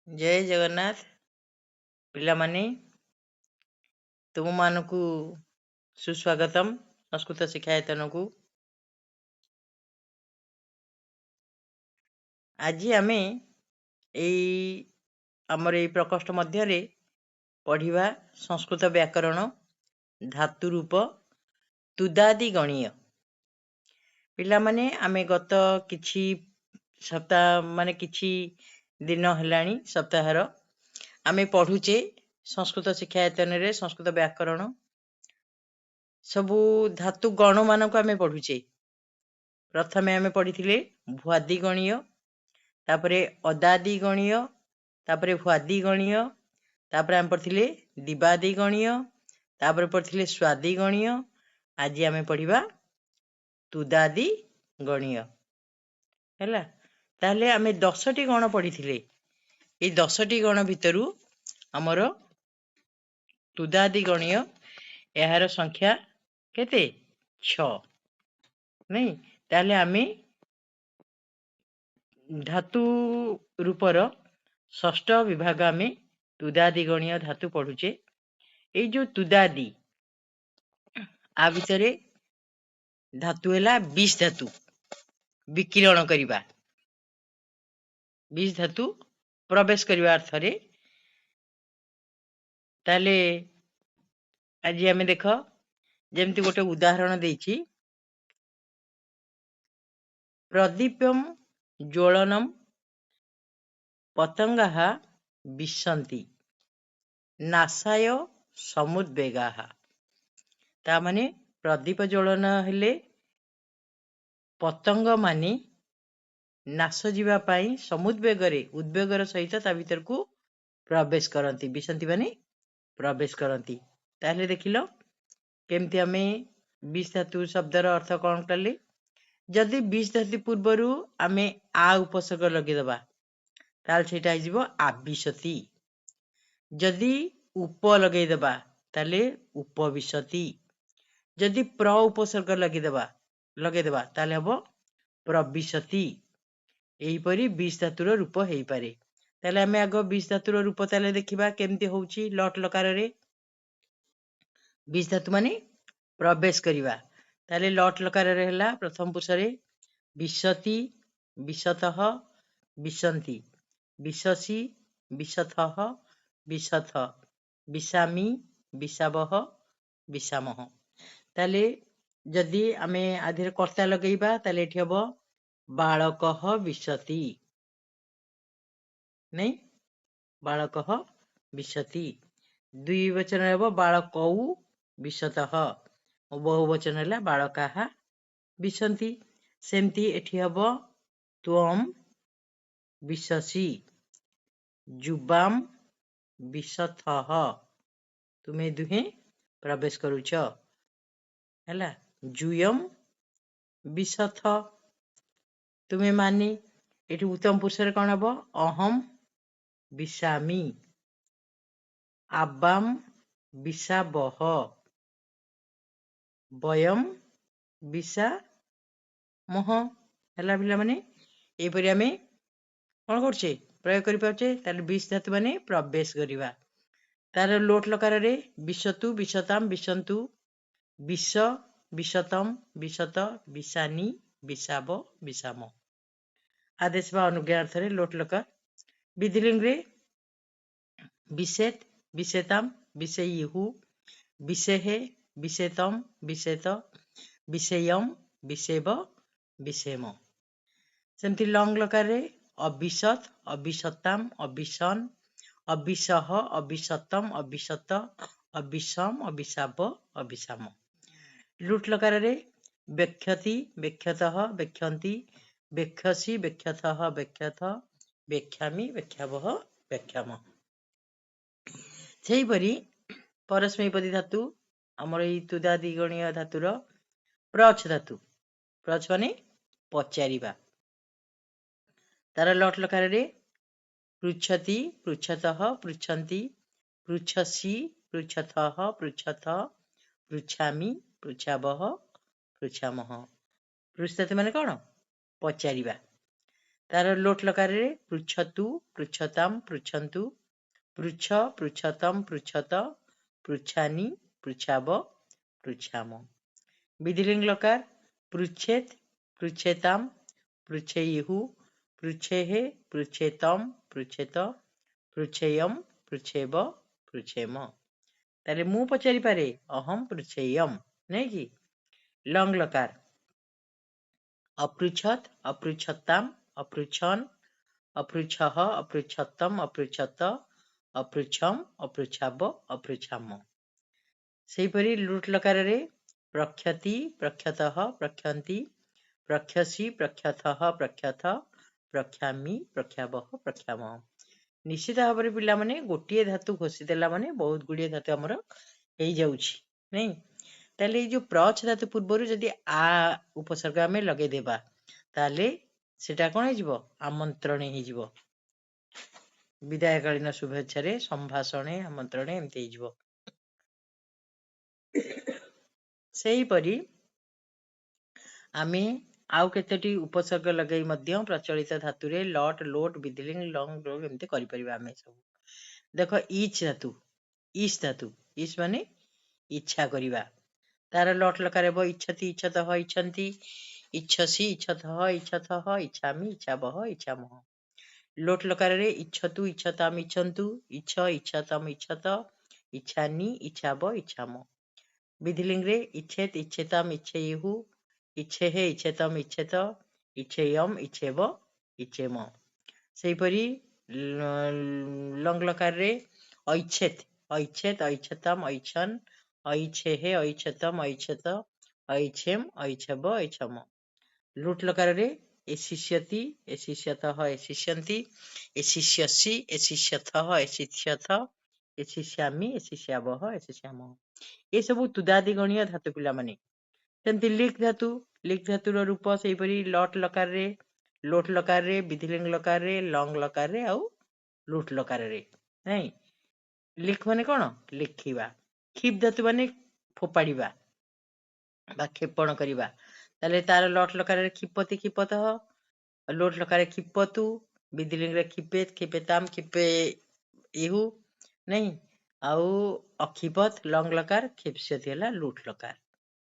जय जगन्नाथ पिलामाने तुम मानकु सुस्वागतम संस्कृत शिक्षायतन को आज आमे आमर ए प्रकोष्ठ मध्य पढ़िबा संस्कृत व्याकरण धातु रूप तुदादि गणीय पिलामाने आमे गत किछि सप्ताह माने किछि दिन हेलाणी सप्ताहर आमे पढ़ुचे संस्कृत शिक्षायतन रे संस्कृत व्याकरण सबु धातु गण मानक आमे पढ़ुचे प्रथमे आमे पढ़िथिले भुआदि गणीय तापरे अदादि गणीय तापरे भुआदि गणीय तापरे आमे पढ़िथिले दिबादि गणीय तापरे पढ़िथिले स्वादि गणीय आज आमे पढ़िबा तुदादि गणीय हैला ताले आमे 10 टी गण पढ़िथिले ए 10 टी गण भितरु हमर तुदादि गणीय एहार संख्या केते 6 नहीं ताले आमे धातु रूपर षष्ठ विभाग आमे तुदादि गणीय धातु पढ़ुचे ए जो तुदादि आ भितरे धातु हैला 20 धातु विकिरण करिबा 20 धातु प्रवेश करिबा अर्थ रे ताले आज आमे देखो जेमति गोटे उदाहरण देछि प्रदीपम ज्वलनम पतंगाः विशन्ति नासाय समुद्वेगाः ता माने प्रदीप ज्वलन हेले पतंग माने नाश जीवा पाई समुद्वेगरे उद्वेगर सहित ता भीतर को प्रवेश करंती विशन्ति माने प्रवेश करंती ताले देखिलो केमति हमें 20 धातु शब्दर अर्थ कोन कले जदि 20 धातु पूर्वरु आमे आ उपसर्ग लगे दबा ताल सेटा आइजिबो आविशति जदि उप लगे दबा ताले उपविशति जदि प्र उपसर्ग लगे दबा ताले हबो प्रविशति एही परी 20 धातुर रूप हेई पारे ताले आमे आगो 20 धातुर रूप ताले देखिबा केमति होउची लट लकार रे 20 धातु माने प्रवेश करिबा ताले लट लकार रे हला प्रथम पुरुष रे विशति विशतः विशन्ति विशसी विशथः विशथ विशामी विशावह विशामह ताले जदि आमे आधीर कर्ता लगेइबा ताले एठी हबो बालकः विशति नहीं बालकः विशति द्विवचन हबो बालकौ विशतः बहुवचन हला बालकाः विशन्ति सेमति एठी हबो त्वम विशसि जुबाम विशथः तुमे दुहे प्रवेश करूछ हला जुयम विशथ तुमे माने एठी उत्तम पुरुष रे कोन हबो अहम विशामी आबाम विशाबह वयम विशा मोह हला बिला माने ए परि आमे कोन करछे प्रयोग करि पाछे ताले 20 धातु माने प्रवेश करिबा तार लोट लकार रे विशतु विशताम विशन्तु विश विशतम विशत विशानी विशाब विशाम आदेश बा अनुज्ञा अर्थ रे लोट लकार विधिलिंग रे विशेत विशेताम विषयिहु विषेहे विषेतम विषेत विषयम विषेब विषेम सेमति लंग लकार रे अविशत अविशताम अविशन अविशह अविशतम अविशत अविषम अविशाब अविशाम लुट लकार रे व्यक्षति व्यक्षतः व्यक्षन्ति व्यक्षसी व्यक्षथः व्यक्षथ व्यक्षामि व्यक्षावह व्यक्षाम सेही परी परस्मैपदी धातु हमर ई तुदादि गणीय धातुर प्रच धातु प्रच माने पचारिबा तार लट लकार रे पृच्छति पृच्छतः पृच्छन्ति पृच्छसि पृच्छथः पृच्छथ पृच्छामि पृच्छावह पृच्छामह पृच्छति माने कोन पचारिबा तार लोट लकार रे पृच्छतु पृच्छताम पृच्छन्तु पृच्छ पृच्छतम पृच्छत पृच्छानि पृच्छाव पृच्छाम। विधिलिंग लकार पृच्छेत पृच्छेताम पृच्छेयुः पृच्छेः पृच्छेतम पृच्छेत पृच्छेयम पृच्छेव पृच्छेम। ताले मु पचारि पारे अहम पृच्छेयम नहीं कि। लंग लकार अपृच्छत अपृच्छताम अपृच्छन अपृच्छः अपृच्छतम अपृच्छत अपृच्छम अपृच्छाव अपृच्छाम। सेहीपरि लुट लकार रे प्रख्यति प्रख्यतः प्रख्यन्ति प्रख्यसि प्रख्यथः प्रख्यथ प्रख्यामि प्रख्यावः प्रख्याम। निश्चित भाव में पिला माने गोटे धातु घोषिदेला माने बहुत गुड़िए धातु आमर हो जाउछि नहीं। ताले जो प्रच धातु पूर्वर जदि आ उपसर्ग आमे लगे देबा ताले सेटा कोन हेजिवो आमंत्रण हेजिवो। विदायकालीन शुभेच्छा रे संभाषणे आमंत्रणे एमती हेजिवो। सेहीपरि आमे आउ केतोटी उपसर्ग लगई मध्य प्रचलित धातु रे लट लोट विधिलिंग लंग लोग एमती करि परिबा आमे सब। देखो इच धातु इस धातु इस माने इच्छा करिबा तार लट लकार हेबो इच्छति इच्छतः इच्छन्ति इच्छसि इच्छतः इच्छथः इच्छामि इच्छावः इच्छामः। लोट लकार रे इच्छतु इच्छताम इच्छन्तु इच्छ इच्छतम इच्छत इच्छानि इच्छाव इच्छाम। विधिलिंग रे इच्छेत इच्छेताम इच्छेयुः इच्छेः इच्छेतम इच्छेत इच्छेयम इच्छेव इच्छेम। सेहीपरि लंग लकार रे ऐच्छेत ऐच्छेत ऐच्छतम ऐच्छन ऐच्छेः ऐच्छतम ऐच्छत ऐच्छेम ऐच्छव ऐच्छम। लुट लकार रे एशिष्यति एशिष्यतः एशिष्यन्ति एशिष्यसि एशिष्यथः एशिष्यथ एशिष्यामि एशिष्यावः एशिष्याम। ये सब तुदादि गणीय धातु पिला माने। सेमती लिख धातुर रूप सेहीपरि लट लकार रे लोट लकार रे विधिलिंग लकार रे लंग लकार रे आउ लुट लकार रे नहीं। लिख माने कौन लिखिबा खिप धातु माने फोपाड़िबा बा क्षेपण करिबा ताले तार लट लकार रे खिपति खिपतः लोट लकार रे खिपतु विधिलिंग रे खिपेत खिपेताम खिपे इहु नहीं आउ अखिपत लंग लकार खिप्स्यति हला लुट लकार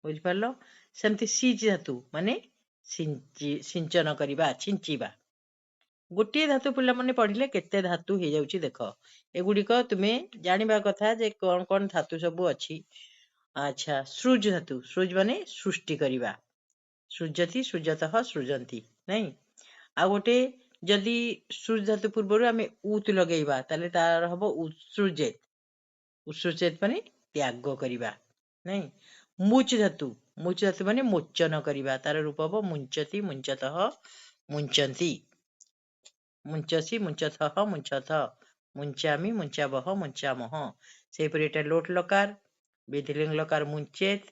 बुझ पारलो। सेमती सिच धातु माने सिंचन करिबा छिंचिबा। गोटे धातु पिला माने पढ़िले केते धातु हे जाउची देख एगुड़िक तुमे जानिबा कथा जे कौन कौन धातु सब अच्छी। अच्छा सृज धातु सृज माने सृष्टि करिबा सृजति सृजतः सृजन्ति नहीं। आ गोटे जदि सृज धातु पूर्व आमे उत लगेइबा ताले तार हबो उत्सृजेत उत्सृजेत माने त्याग करिबा नहीं। मुच धातु माने मोचन करिबा तार रूप हबो मुंचति मुंचतः मुंचन्ति मुंचसि मुंचथः मुंचथ मुंचामि मुंचावः मुंचामः। सेहीपरि एटा लोट लकार विधिलिंग लकार मुंचेत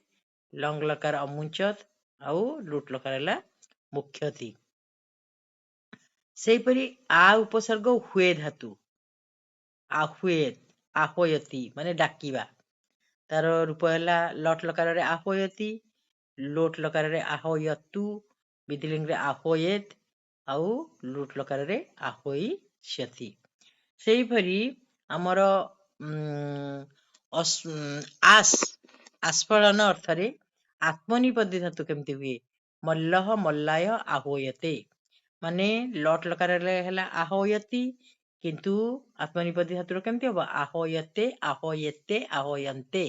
लंग लकार अमुंचत आउ लुट लकार हला मुख्यति। सेहीपरि आ उपसर्ग हुए धातु आहुएत आहोयति माने डाकिबा तार रूप हला लट लकार रे आहोयति लोट लकार रे आहोयतु विधिलिंग रे आहोयेत आउ लुट लकार रे आहोयिष्यति। सेहीपरि आमर आस आस्फलन अर्थ रे आत्मनिपदी धातु केमती हुए मल्लह मल्लाय आहोयते माने लट लकार रे हला आहोयति किंतु आत्मनिपदी धातु केमती हबो आहोयते आहोयते आहोयन्ते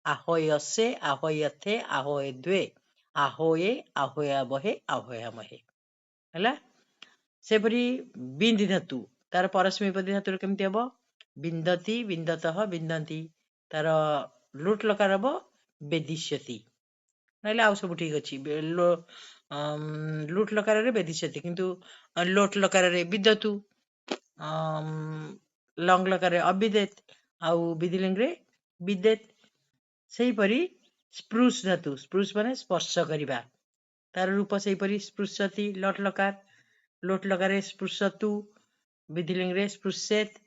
आहोयसे आहोयथे आहोयद्वे आहोये आहोयावहे आहोयामहे हला। सेपरि बिंद धातु तार परस्मैपदी धातु केमती हबो बिंदति बिंदतः बिंदन्ति तार लुट लकार हबो बेदिष्यति नले आउ सब ठीक अछि। लुट लकार रे बेदिष्यति किंतु लोट लकार रे विदतु लंग लकार रे अविदेत आउ विधिलिंग रे विदेत। सेहीपरि स्प्रूस धातु स्प्रूस माने स्पर्श करिबा तार रूप सेहीपरि स्पृशति लट लकार लोट लकार रे स्पृशतु विधिलिंग रे स्पृशेत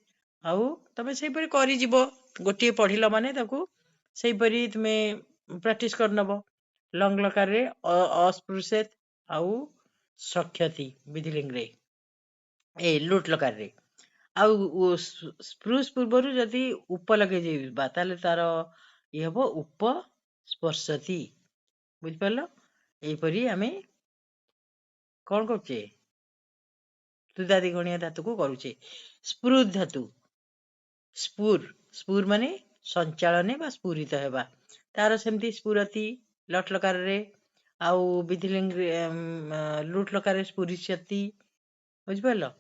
आउ तमे सेहीपरि करि जिवो गोटे पढ़िलो माने ताकू सेहीपरि तुमे प्रैक्टिस कर नबो। लंग लकार रे अस्पृशेत आउ सख्यति विधिलिंग रे ए लुट लकारे आउ स्प्रूस पूर्वरु जदि उप लगे जेबा ताले तार ये हबो उप स्पर्शति बुझ परलो एपरी आमे कोन करछे तुदादी गणिया धातु को करूछे स्प्रू धातु स्पूर स्पूर माने संचालने बा स्फूरित हेबा तार सेमती स्फुरति लट लकार रे आउ विधिलिंग लुट लकार स्फुरिष्यति बुझ परलो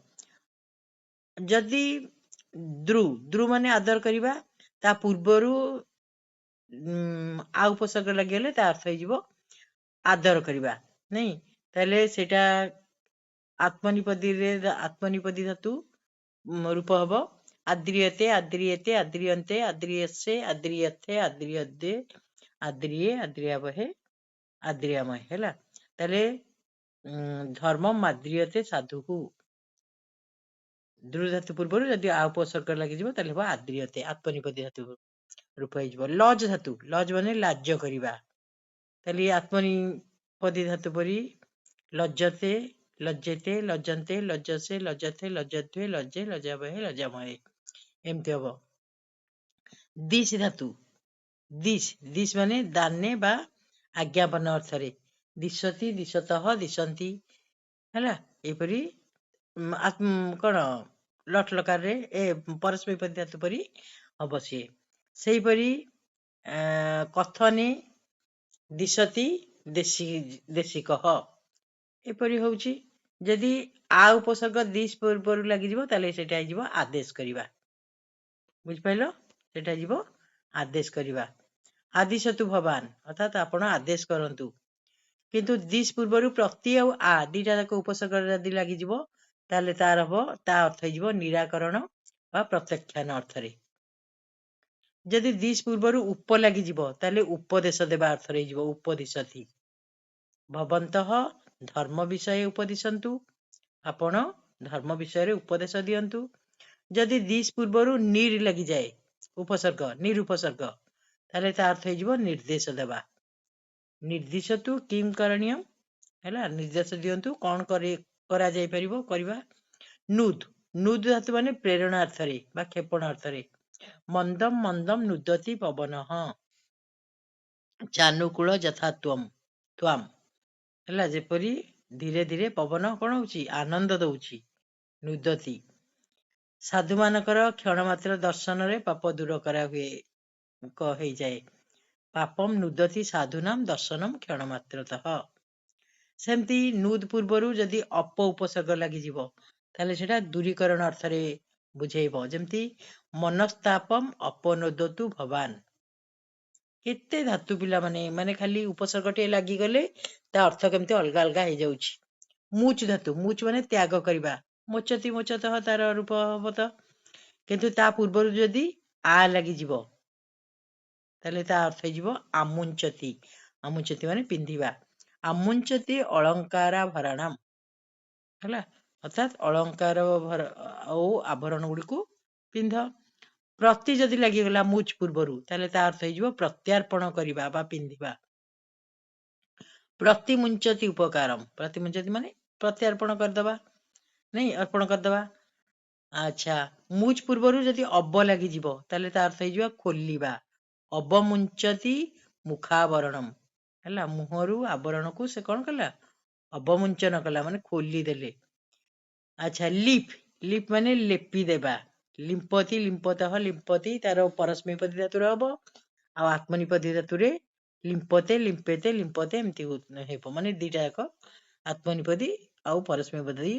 जदि द्रु द्रु माने आदर करिबा ता पूर्वरु आ उपसर्ग लगिगले ता अर्थ होइजिवो आदर करिबा नहीं ताले सेटा आत्मनिपदी रे आत्मनिपदी धातु रूप हबो आद्रियते आद्रियते आद्रियन्ते आद्रियसे आद्रियथे आद्रियदे आद्रिये आद्रियावहे आद्रियामय हैला ताले धर्म माद्रियते साधुकु द्रु धातु पूर्वरु जदि आ उपसर्ग लगिजिवो ताले हबो आद्रियते आत्मनिपदी धातु रूप होइजिवो लज धातु लज माने लाज करिबा ताले आत्मनिपदी धातु परी लज्जते लज्जेते लज्जन्ते लज्जसे लज्जथे लज्जध्वे लज्जे लज्जावहे लज्जामहे एमती हबो दिश धातु दिश माने दाने बा आज्ञापन अर्थ रे दिशति दिशतः दिशन्ति हैला एपरी कोन लट लकार रे ए परस्मैपदी धातु परी हबो से सेही परी कथने दिशति देशी देशी कह एपरी होउची जदि आ उपसर्ग दिश पूर्वरु लागिजिवो ताले सेटा आइजिवो आदेश करिबा बुझ पाइलो सेटा आइजिवो आदेश करिबा आदिशतु भवान अर्थात आपण आदेश करंतु किंतु दिश पूर्वरु प्रति आ दीटा जाक उपसर्ग जदि लागिजिवो ताले तार हबो ता अर्थ होइजिवो निराकरण बा प्रत्याख्यान अर्थ रे जदि दिश पूर्वरु उप लागिजिवो ताले उपदेश देबा अर्थ रे होइजिवो उपदिशति भवन्तः धर्म विषय उपदिशन्तु आपण धर्म विषय रे उपदेश दियंतु जदि दिश पूर्वरु निर लगी जाए उपसर्ग निरुपसर्ग ताले ता अर्थ होइजिवो निर्देश देबा निर्दिशतु किम करणीयम हैला निर्देश दियंतु कोन करा जाय परिबो करबा नुद नुद धातु माने प्रेरणा अर्थ रे बा क्षेपण अर्थ रे मंदम मंदम नुदति पवनः चानुकूल यथात्वम त्वाम हैला जेपरी धीरे धीरे पवन कोन होउची आनंद दउची नुदति साधु मानकर क्षण मात्र दर्शन रे पाप दूर करा हुए कहि जाए पापम नुदति साधुनाम दर्शनम क्षण मात्रतः सेमती नुद पूर्वरु जदि अप उपसर्ग लागि जिवो ताले सेटा दूरीकरण अर्थ रे बुझेइबो जेमती मनस्तापम अपनोदतु भवान केते धातु पिला माने खाली उपसर्ग टे लागि गले ता अर्थ केमते अलगा अलगा हे जाउची मूच धातु मूच माने त्याग करिबा मोचति मोचतः तार रूप हबो त किंतु ता पूर्वरु जदि आ लागि जिवो ताले ता अर्थ हे जिवो आमुंचति आमुंचति माने पिंधिबा आमुंचति अलंकारा भरणम हला अर्थात अलंकार ओ आभरण गुडी को पिंध प्रति जदि लागि गला मुच पूर्वरु ताले ता अर्थ हे जिवो प्रत्यार्पण करिबा बा पिंधिबा प्रतिमुंचति उपकारम प्रतिमुंचति माने प्रत्यार्पण कर दबा नहीं अर्पण कर दबा अच्छा मुच पूर्वरु जदि अब लागि जिवो ताले ता अर्थ हे जिवो खोलिबा अबमुंचति मुखावरणम हला मुहरु आवरण को से कोन कला अबमुंचन कला माने खोली देले अच्छा लिप लिप माने लेपी देबा लिंपति लिंपतः लिंपति तार परस्मैपदी धातु हबो आ आत्मनिपदी धातु रे लिंपते लिंपेते लिंपते एमती हेबो माने दीटा एक आत्मनिपदी आ परस्मैपदी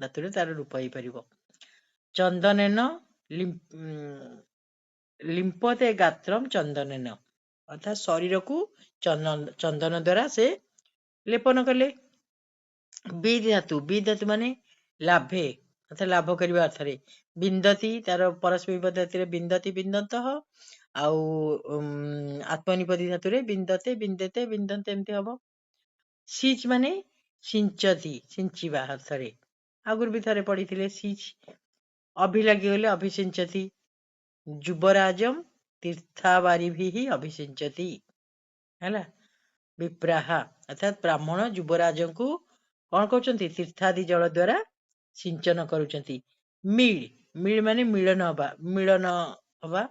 धातु रे तार रूप होई परिबो चंदनेन लिंपते गात्रम चंदनेन अर्थात शरीर को चंदन द्वारा से लेपन कले बीज धातु माने लाभे अर्थात लाभ करबा अर्थ रे बिंदति तार परस्मैपदी धातु रे बिंदति बिंदन्तः आउ आत्मनिपदी धातु रे बिंदते बिंदते बिंदन्ते एमती हबो सिच माने सिंचति सिंचिबा अर्थ रे आगुर भी थरे पढिथिले सिच अभि लागि गले अभिसिंचति जुबराजम तीर्थावारिभिः अभिसिंचति हैला विप्राह अर्थात ब्राह्मण जुबराज को कौन कहते तीर्थादि जल द्वारा सिंचन करुचंती। मिळ माने मिलन हवा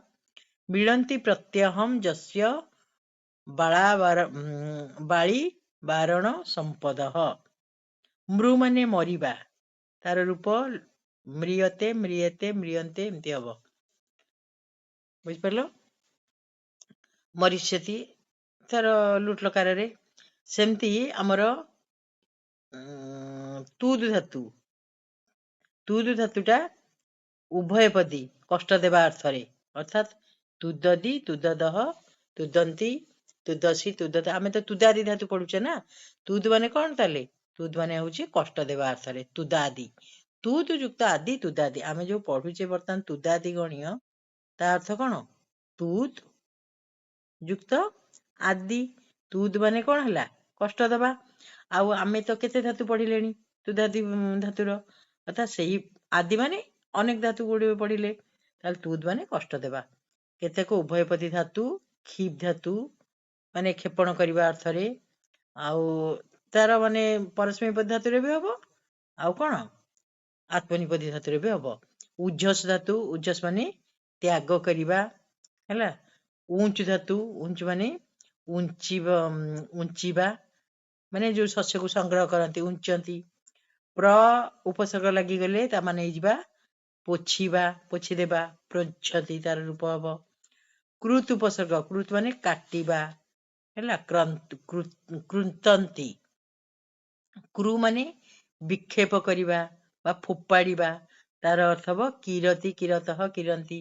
मिलंती प्रत्यहम जस्य बाली बारण संपदः। मृ माने मरिबा तार रूप म्रियते म्रियते म्रियन्ते एमती हब बुझिपारल। मरिष्यति तार लुट लकार रे सेमती आमर तुद धातुटा उभयपदी कष्ट देवा अर्थ रे अर्थात तुददी तुददह तुदंती तुदसी तुदत आमे तो तुदादी धातु पढुचे ना। तुद माने कौन ताले तुद माने होची कष्ट देवा अर्थ रे तुदादी तुद युक्त आदि तुदादी आमे जो पढुचे बर्तमान तुदादी गणीय ता अर्थ कौन तुद युक्त आदि तुद माने कौन हला कष्ट देवा आउ आमे तो केते धातु पढिलेनी तुदादी धातुर अर्थात सही आदि माने अनेक धातु गुडी पढिले ताल तुद माने कष्ट देवा केतेक उभयपदी धातु खीप धातु माने क्षेपण करबा अर्थ रे आउ तार माने परस्मैपदी धातु रे भी हबो आउ कोन आत्मनिपदी धातु रे भी हबो। उज्जस धातु उज्जस माने त्याग करबा हैला। ऊंच धातु ऊंच माने ऊंचीबा माने जो शस्य को संग्रह करंती ऊंचंती। प्र उपसर्ग लगी गले ता माने हिजबा पोछीबा पोछी देबा प्रच्छति तार रूप हबो। कृत उपसर्ग कृत माने काटिबा हैला कृतंती। कृ माने विक्षेप करिबा बा फोपाड़ीबा तार अर्थ हबो किरति किरतः किरंती।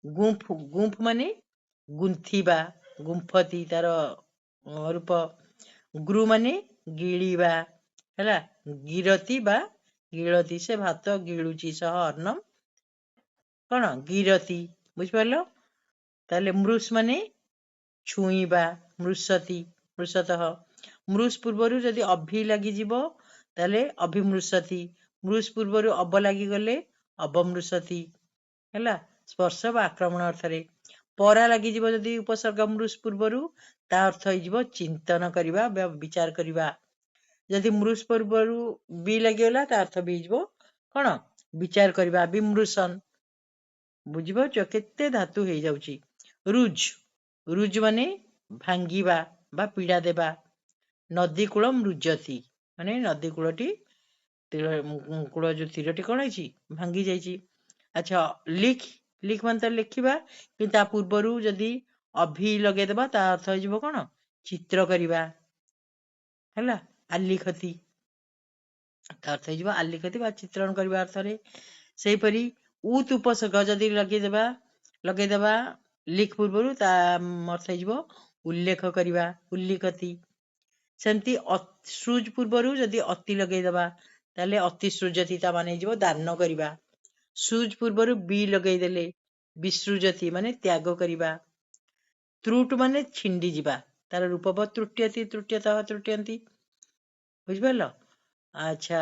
गुंफ गुंफ माने गुंथिबा गुंफती तार रूप। गुरु माने गिळीबा हैला गिरती बा गिळती से भात गिळुची सह अर्णम कौन गिरती बुझिपारलो। ताले मृष माने छुईबा मृषति मृषतः। मृष पूर्वरु जदि अभि लागि जिवो ताले अभिमृषति मृष पूर्वरु अब लागि गले अवमृषति हैला स्पर्श बा आक्रमण अर्थ रे। परा लागि जिवो जदि उपसर्ग मृष पूर्वरु ता अर्थ हो जिवो चिंतन करिबा विचार करिबा। जदि मृष पूर्वरु बी लागि गला ता अर्थ भी जिवो कोन विचार करिबा विमृशन बुझिबो केते धातु हे जाउची। रुज रुज माने भांगीबा बा पीड़ा देबा। नदी कूलम रुजती माने नदी कूलटी कूल जो तीरटी कौन है भांगी जाइए। अच्छा लिख लिख मान लिखा कि पूर्वर जदि अभि लगेदेबा ता अर्थ हो कौन चित्र करवा है आलिखती अर्थ हो आलिखती बा चित्रण करवा अर्थ रे। सेहीपरि उत उपसर्ग जदि लगेदेबा लिख पूर्वर ता अर्थ हो उल्लेख करवा उल्लिखती। सेमती सृज पूर्वर जदि अति लगेदेबा ताले अति सृजती ता माने जिवो दान करवा। सृज पूर्वर बी लगेदेले विसृजती माने त्याग करवा। त्रुट माने छिंडी जिबा तार रूप त्रुट्यति त्रुट्यतः त्रुट्यंती बुझिपारल। अच्छा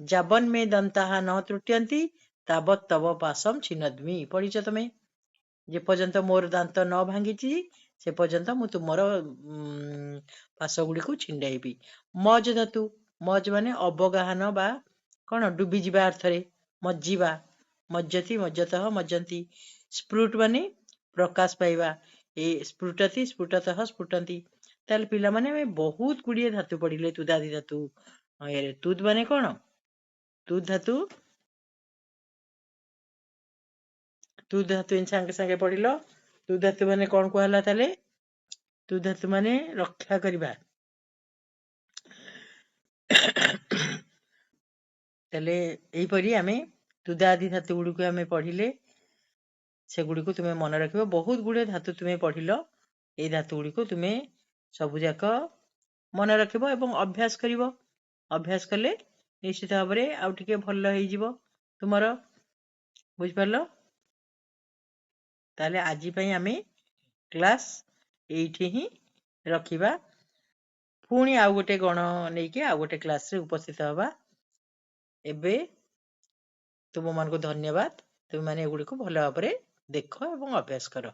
जाबन में दंताहा न त्रुट्यंती तावत तव पासम छिन्नद्मि पढ़िच तमे। जे पर्यंत मोर दांत न भांगी से पर्यंत मु तुमर पास गुड़ी को छिंडाइबी। मज धातु मज माने अवगाहन बा कौन डुबी जीवा अर्थ रे मज्जिबा मज्जति मज्जतः मज्जंती। स्प्रुट माने प्रकाश पाइबा ए स्फुटति स्फुटतः स्फुटंती। ताल पिला माने बहुत गुड़िए धातु पढ़िले तुदादी धातु तुद माने कौन तुद धातु संगे संगे पढ़िल। तुद धातु माने कौन कहला ताले तुद धातु माने रक्षा करबा ताले एही परी आमे तुदादी धातु गुडी को आमे पढ़िले से गुडी को तुमे मन रखिबो। बहुत गुडे धातु तुमे पढ़िल ए धातु गुडी को तुमे सबु जाक मन रखिबो एवं अभ्यास करिवो। अभ्यास कले निश्चित भाव में आउ टिके भल होई जिवो तुमर बुझ परलो। ताले आजी पई आमे क्लास एठी ही रखिबा। पुणी आउ गोटे गण नेकी आउ गोटे क्लास रे उपस्थित हवा। एबे तुम मन को धन्यवाद। तुम माने एगुडी को भल भाव में देख एवं अभ्यास करो।